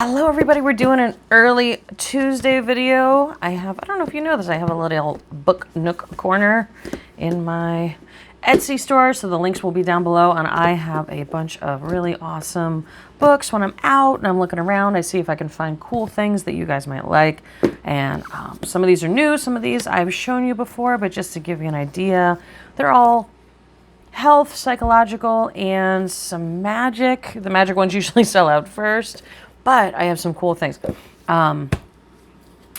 Hello everybody, we're doing an early Tuesday video. I don't know if you know this, I have a little book nook corner in my Etsy store, so the links will be down below, and I have a bunch of really awesome books. When I'm out and I'm looking around, I see if I can find cool things that you guys might like, and some of these are new, some of these I've shown you before, but just to give you an idea, they're all health, psychological, and some magic. The magic ones usually sell out first. But I have some cool things.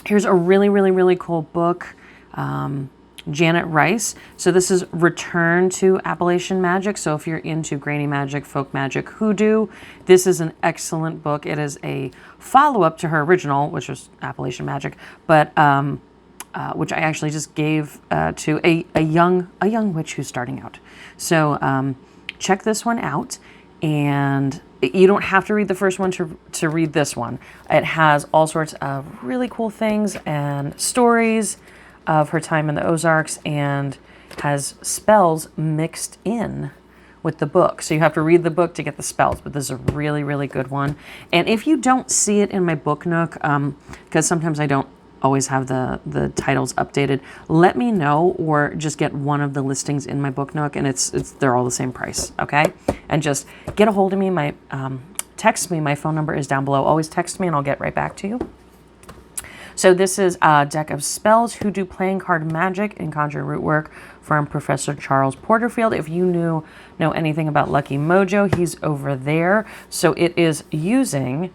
Here's a really cool book, Janet Rice. So this is Return to Appalachian Magic. So if you're into granny magic, folk magic, hoodoo, this is an excellent book. It is a follow-up to her original, which was Appalachian Magic, but which I actually just gave to a young witch who's starting out. So check this one out. And you don't have to read the first one to read this one. It has all sorts of really cool things and stories of her time in the Ozarks, and has spells mixed in with the book. So you have to read the book to get the spells, but this is a really good one. And if you don't see it in my book nook, because sometimes I don't always have the titles updated, let me know, or just get one of the listings in my book nook, and they're all the same price, okay? And just get a hold of me. Text me. My phone number is down below. Always text me and I'll get right back to you. So this is a deck of spells, hoodoo, playing card magic, and conjure root work from Professor Charles Porterfield. If you know anything about Lucky Mojo, he's over there. So it is using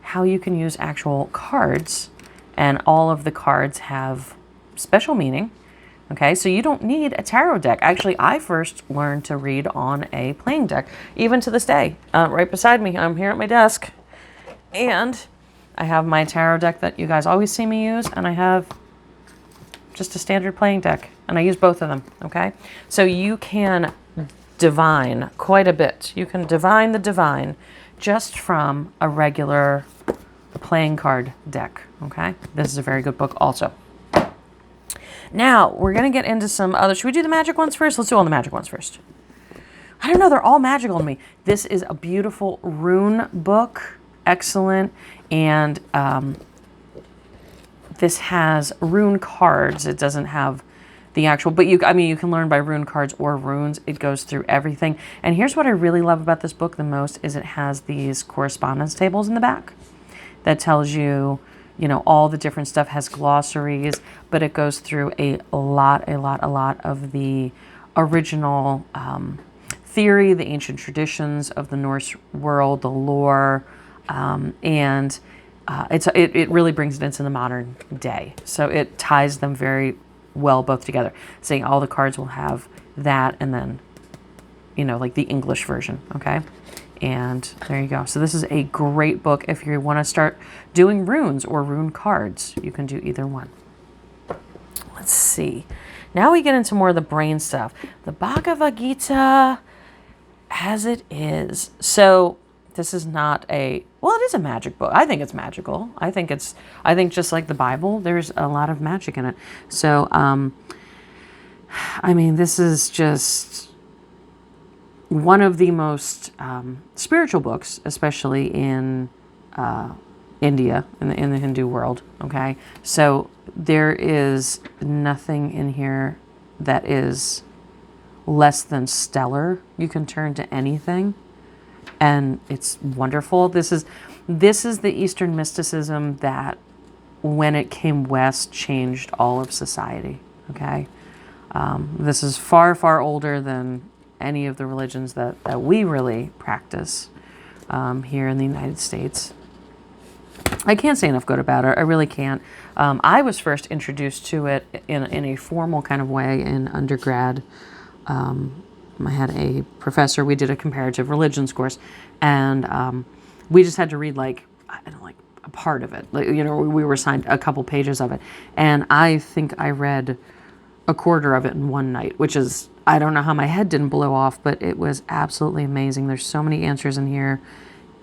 how you can use actual cards, and all of the cards have special meaning. Okay, so you don't need a tarot deck. Actually, I first learned to read on a playing deck, even to this day. Right beside me, I'm here at my desk, and I have my tarot deck that you guys always see me use, and I have just a standard playing deck, and I use both of them, okay? So you can divine quite a bit. You can divine the divine just from a regular playing card deck, okay? This is a very good book also. Now, we're going to get into some other... Should we do the magic ones first? Let's do all the magic ones first. I don't know, they're all magical to me. This is a beautiful rune book. Excellent. And this has rune cards. It doesn't have the actual... But you can learn by rune cards or runes. It goes through everything. And here's what I really love about this book the most, is it has these correspondence tables in the back that tells you, all the different stuff, has glossaries, but it goes through a lot of the original theory, the ancient traditions of the Norse world, the lore, and it really brings it into the modern day. So it ties them very well both together, saying all the cards will have that, and then, like the English version, okay? And there you go. So this is a great book if you want to start doing runes or rune cards. You can do either one. Let's see. Now we get into more of the brain stuff. The Bhagavad Gita as it is. So this is not it is a magic book. I think it's magical. I think just like the Bible, there's a lot of magic in it. So, this is just one of the most spiritual books, especially in India, in the Hindu world, okay? So there is nothing in here that is less than stellar. You can turn to anything, and it's wonderful. This is the Eastern mysticism that, when it came west, changed all of society, okay? This is far older than any of the religions that we really practice here in the United States. I can't say enough good about it. I really can't. I was first introduced to it in a formal kind of way in undergrad. I had a professor. We did a comparative religions course, and we just had to read a part of it. We were assigned a couple pages of it, and I think I read a quarter of it in one night, which is, I don't know how my head didn't blow off, but it was absolutely amazing. There's so many answers in here.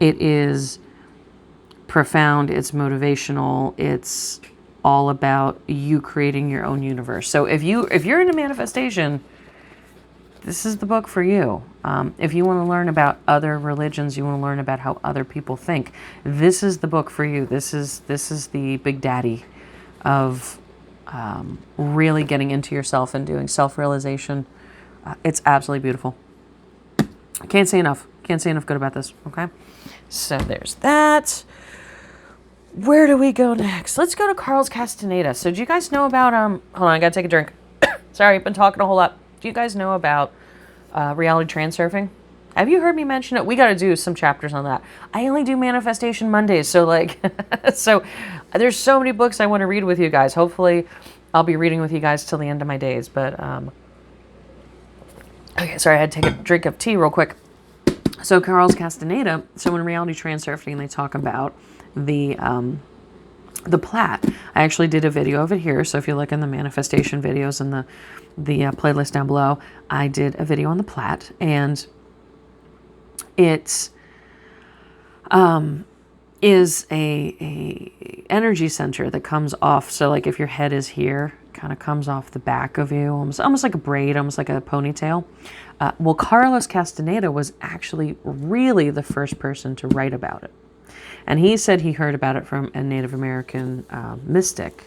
It is profound. It's motivational. It's all about you creating your own universe. So if you're into manifestation, this is the book for you. If you want to learn about other religions, you want to learn about how other people think, this is the book for you. This is the big daddy of really getting into yourself and doing self-realization. It's absolutely beautiful. Can't say enough. Can't say enough good about this. Okay, so there's that. Where do we go next? Let's go to Carlos Castaneda. So do you guys know about hold on, I gotta take a drink. Sorry, I've been talking a whole lot. Do you guys know about reality transurfing? Have you heard me mention it? We got to do some chapters on that. I only do Manifestation Mondays, so like, so there's so many books I want to read with you guys. Hopefully, I'll be reading with you guys till the end of my days. But okay, sorry, I had to take a drink of tea real quick. So Carlos Castaneda. So in reality transurfing, they talk about the plat. I actually did a video of it here. So if you look in the manifestation videos and the playlist down below, I did a video on the plat, and it's is a energy center that comes off. So like if your head is here, kind of comes off the back of you, almost like a braid, almost like a ponytail. Well, Carlos Castaneda was actually really the first person to write about it. And he said he heard about it from a Native American mystic.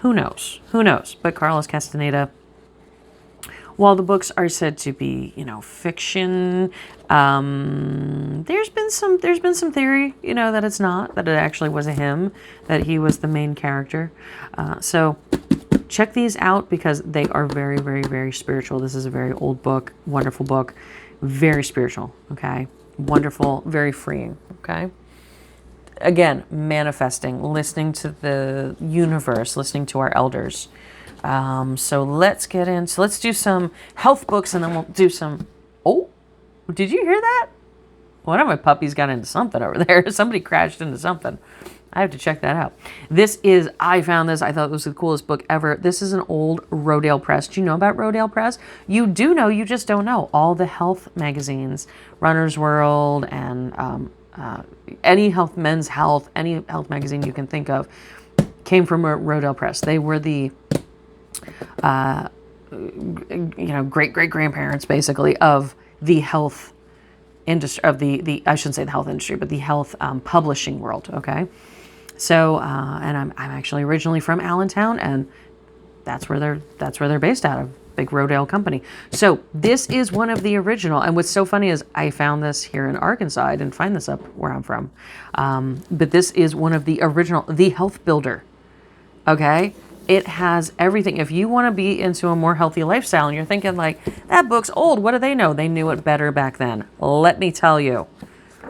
Who knows? Who knows? But Carlos Castaneda, while the books are said to be, fiction, there's been some theory, that it's not, that it actually was a him, that he was the main character. So check these out because they are very, very, very spiritual. This is a very old book, wonderful book, very spiritual. Okay, wonderful, very freeing. Okay. Again, manifesting, listening to the universe, listening to our elders. So let's do some health books, and then we'll do some, oh, did you hear that? One of my puppies got into something over there. Somebody crashed into something. I have to check that out. I found this, I thought it was the coolest book ever. This is an old Rodale Press. Do you know about Rodale Press? You do know, you just don't know. All the health magazines, Runner's World, and any health, Men's Health, any health magazine you can think of came from Rodale Press. They were the, great-great-grandparents, basically, of the health industry, of the I shouldn't say the health industry, but the health publishing world, okay? So, and I'm actually originally from Allentown, and that's where they're based out of. Big Rodale company. So this is one of the original. And what's so funny is I found this here in Arkansas. I didn't find this up where I'm from. But this is one of the original, The Health Builder. Okay. It has everything. If you want to be into a more healthy lifestyle and you're thinking like, that book's old, what do they know? They knew it better back then. Let me tell you,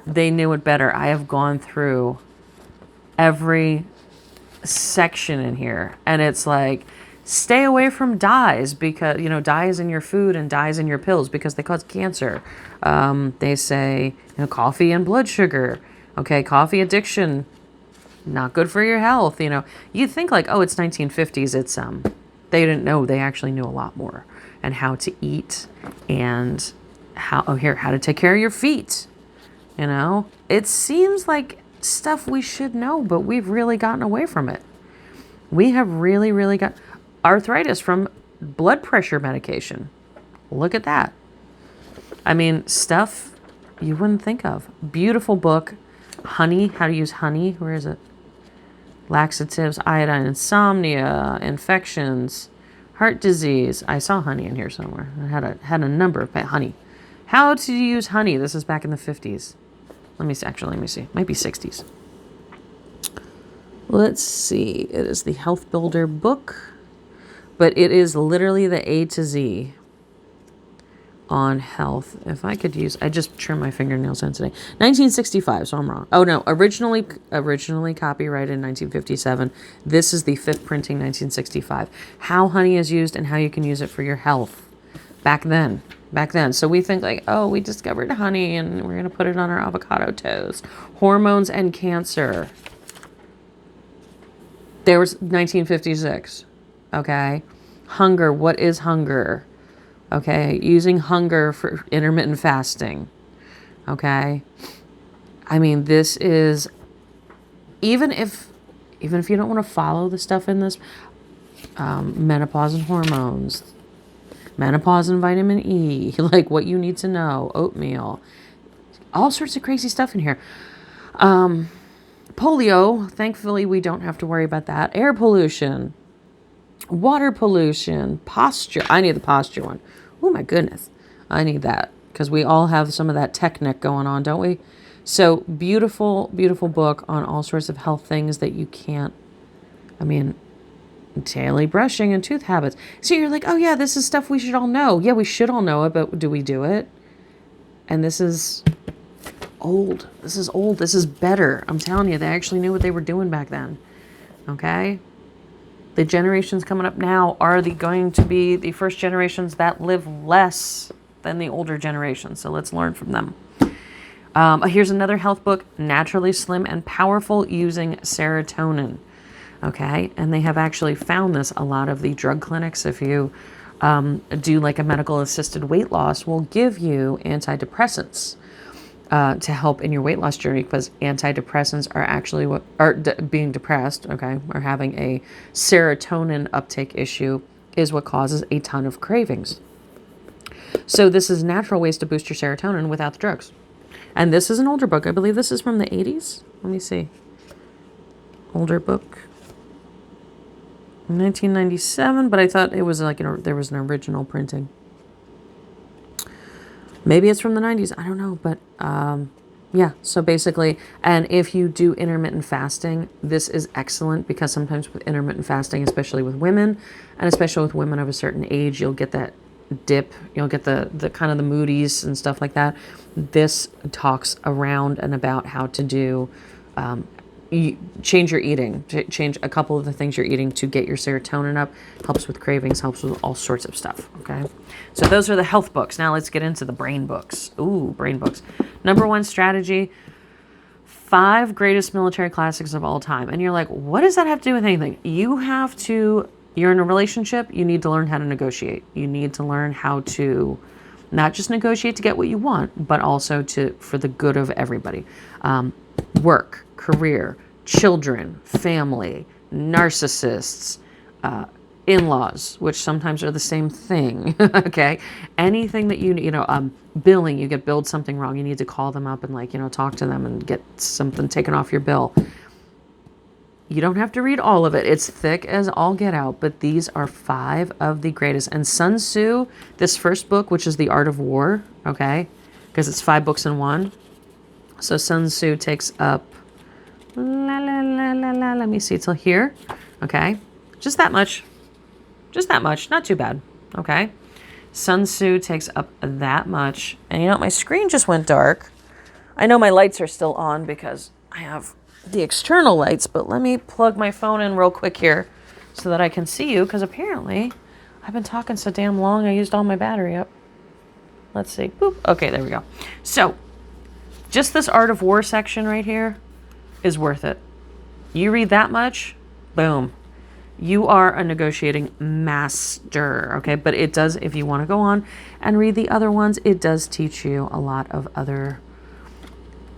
they knew it better. I have gone through every section in here, and it's like, stay away from dyes, because dyes in your food and dyes in your pills because they cause cancer. They say coffee and blood sugar. Okay, coffee addiction, not good for your health. You think like, oh, it's 1950s. It's they didn't know. They actually knew a lot more, and how to eat, and how to take care of your feet. It seems like stuff we should know, but we've really gotten away from it. We have really, really got arthritis from blood pressure medication. Look at that. I mean, stuff you wouldn't think of. Beautiful book. Honey, how to use honey. Where is it? Laxatives, iodine, insomnia, infections, heart disease. I saw honey in here somewhere. I had a number of honey. How to use honey. This is back in the 50s. Let me see. Might be 60s. Let's see. It is the Health Builder book. But it is literally the A to Z on health. If I could use, I just trimmed my fingernails in today. 1965, so I'm wrong. Oh no, originally copyrighted in 1957. This is the 5th printing, 1965. How honey is used and how you can use it for your health. Back then. So we think like, oh, we discovered honey and we're going to put it on our avocado toast. Hormones and cancer. There was 1956. Okay. Hunger. What is hunger? Okay. Using hunger for intermittent fasting. Okay. I mean, this is, even if you don't want to follow the stuff in this, menopause and hormones, menopause and vitamin E, like what you need to know, oatmeal, all sorts of crazy stuff in here. Polio, thankfully we don't have to worry about that. Air pollution, water pollution, posture. I need the posture one. Oh my goodness. I need that because we all have some of that tech neck going on, don't we? So beautiful, beautiful book on all sorts of health things that you can't, daily brushing and tooth habits. So you're like, oh yeah, this is stuff we should all know. Yeah, we should all know it, but do we do it? And this is old. This is old. This is better. I'm telling you, they actually knew what they were doing back then. Okay? The generations coming up now are going to be the first generations that live less than the older generations. So let's learn from them. Here's another health book, Naturally Slim and Powerful Using Serotonin. Okay? And they have actually found this. A lot of the drug clinics, if you do like a medical assisted weight loss, will give you antidepressants to help in your weight loss journey, because antidepressants are actually what are being depressed, okay, or having a serotonin uptake issue is what causes a ton of cravings. So this is natural ways to boost your serotonin without the drugs. And this is an older book. I believe this is from the 80s. Let me see. Older book. 1997, but I thought it was like there was an original printing. Maybe it's from the 90s. I don't know. But yeah, so basically, and if you do intermittent fasting, this is excellent, because sometimes with intermittent fasting, especially with women, and especially with women of a certain age, you'll get that dip. You'll get the kind of the moodies and stuff like that. This talks around and about how to do change your eating, change a couple of the things you're eating to get your serotonin up, helps with cravings, helps with all sorts of stuff. Okay. So those are the health books. Now let's get into the brain books. Ooh, brain books. Number 1 strategy, 5 greatest military classics of all time. And you're like, what does that have to do with anything? You're in a relationship. You need to learn how to negotiate. You need to learn how to not just negotiate to get what you want, but also for the good of everybody. Work, career, children, family, narcissists, in-laws, which sometimes are the same thing. Okay. Anything that billing, you get billed something wrong. You need to call them up and talk to them and get something taken off your bill. You don't have to read all of it. It's thick as all get out, but these are 5 of the greatest. And Sun Tzu, this first book, which is The Art of War, okay, because it's 5 books in one. So Sun Tzu takes up, let me see, till here, okay, just that much, not too bad, okay. Sun Tzu takes up that much, and my screen just went dark. I know my lights are still on because I have the external lights, but let me plug my phone in real quick here so that I can see you, because apparently I've been talking so damn long I used all my battery up. Let's see. Boop. Okay, there we go. So just this Art of War section right here is worth it. You read that much, boom. You are a negotiating master, okay? But it does, if you want to go on and read the other ones, it does teach you a lot of other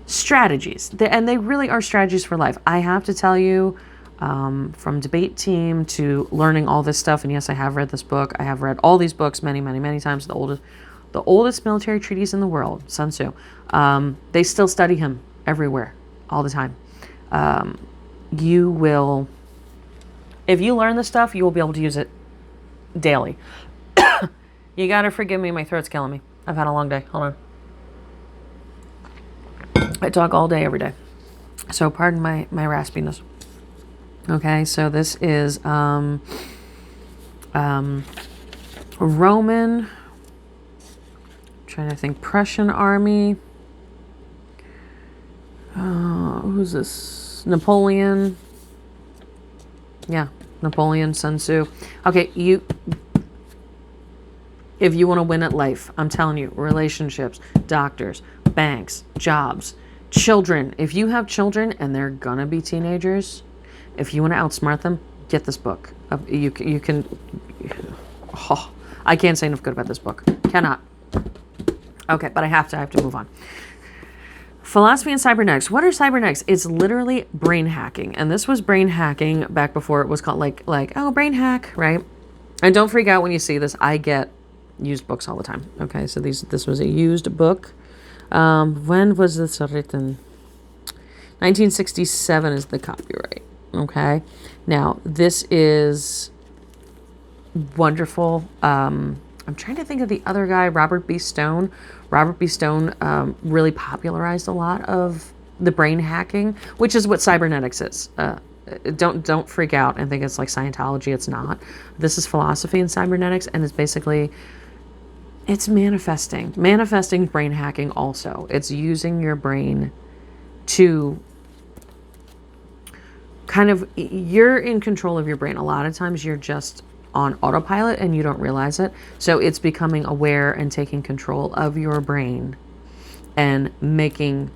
strategies. And they really are strategies for life. I have to tell you, from debate team to learning all this stuff, and yes, I have read this book. I have read all these books many, many, many times. The oldest military treatise in the world, Sun Tzu. They still study him everywhere, all the time. You will, if you learn this stuff, you will be able to use it daily. You gotta forgive me, my throat's killing me. I've had a long day. Hold on. I talk all day, every day. So pardon my raspiness. Okay, so this is Roman, trying to think, Prussian army. Who's this? Napoleon. Yeah, Napoleon, Sun Tzu. Okay, if you want to win at life, I'm telling you, relationships, doctors, banks, jobs, children. If you have children and they're gonna be teenagers, if you want to outsmart them, get this book. You can. Oh, I can't say enough good about this book. Cannot. Okay, but I have to move on. Philosophy and cybernetics. What are cybernetics? It's literally brain hacking. And this was brain hacking back before it was called brain hack, right? And don't freak out when you see this. I get used books all the time. Okay, so this was a used book. When was this written? 1967 is the copyright. Okay, now this is wonderful. I'm trying to think of the other guy, Robert B. Stone. Robert B. Stone really popularized a lot of the brain hacking, which is what cybernetics is. Don't freak out and think it's like Scientology. It's not. This is philosophy and cybernetics, and it's basically, it's manifesting brain hacking. Also, it's using your brain to kind of, you're in control of your brain. A lot of times you're just on autopilot and you don't realize it. So it's becoming aware and taking control of your brain and making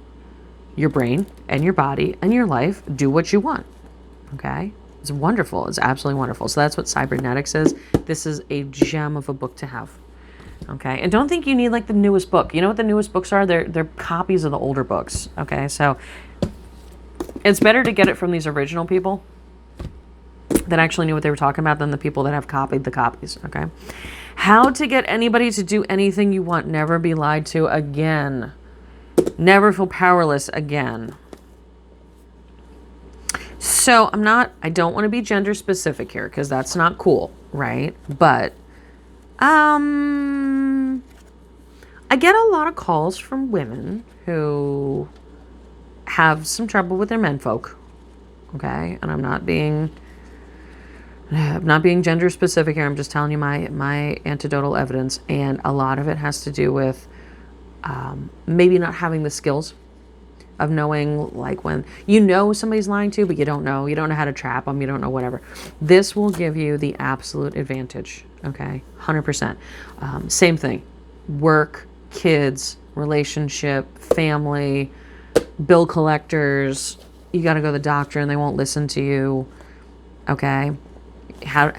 your brain and your body and your life do what you want. Okay, it's wonderful. It's absolutely wonderful. So that's what cybernetics is. This is a gem of a book to have. Okay, and don't think you need like the newest book. You know what the newest books are? They're copies of the older books. Okay, so it's better to get it from these original people that actually knew what they were talking about than the people that have copied the copies. Okay, how to get anybody to do anything you want. Never be lied to again. Never feel powerless again. So I don't want to be gender specific here because that's not cool, right? But I get a lot of calls from women who have some trouble with their menfolk. Okay, and I'm not being gender specific here. I'm just telling you my anecdotal evidence, and a lot of it has to do with maybe not having the skills of knowing, like, when you know somebody's lying to you, but you don't know how to trap them, you don't know whatever. This will give you the absolute advantage. Okay, 100%. Same thing, work, kids, relationship, family, bill collectors. You got to go to the doctor and they won't listen to you. Okay, how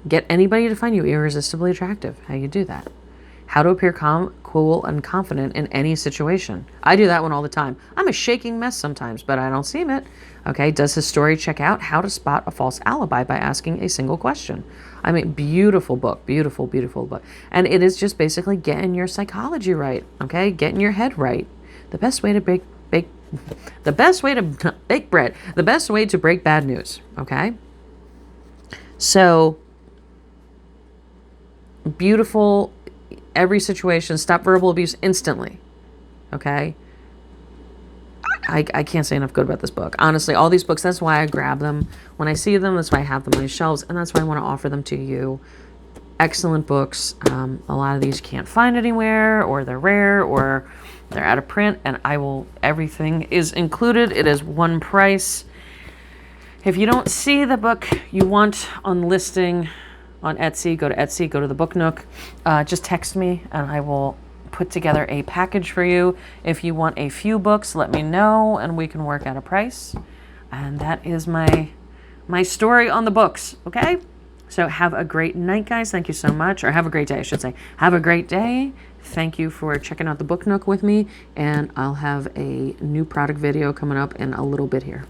get anybody to find you irresistibly attractive? How you do that? How to appear calm, cool, and confident in any situation. I do that one all the time. I'm a shaking mess sometimes, but I don't seem it. Okay, does his story check out? How to spot a false alibi by asking a single question. I mean, beautiful book, beautiful, beautiful book. And it is just basically getting your psychology right, okay? Getting your head right. The best way to bake bread. The best way to break bad news, okay? So, beautiful. Every situation, stop verbal abuse instantly. Okay? I can't say enough good about this book. Honestly, all these books, that's why I grab them when I see them. That's why I have them on my shelves, and that's why I want to offer them to you. Excellent books. A lot of these you can't find anywhere, or they're rare, or they're out of print, and everything is included. It is one price. If you don't see the book you want on listing on Etsy, go to Etsy, go to the Book Nook. Just text me and I will put together a package for you. If you want a few books, let me know and we can work out a price. And that is my story on the books, okay? So have a great night, guys. Thank you so much. Or have a great day, I should say. Have a great day. Thank you for checking out the Book Nook with me. And I'll have a new product video coming up in a little bit here.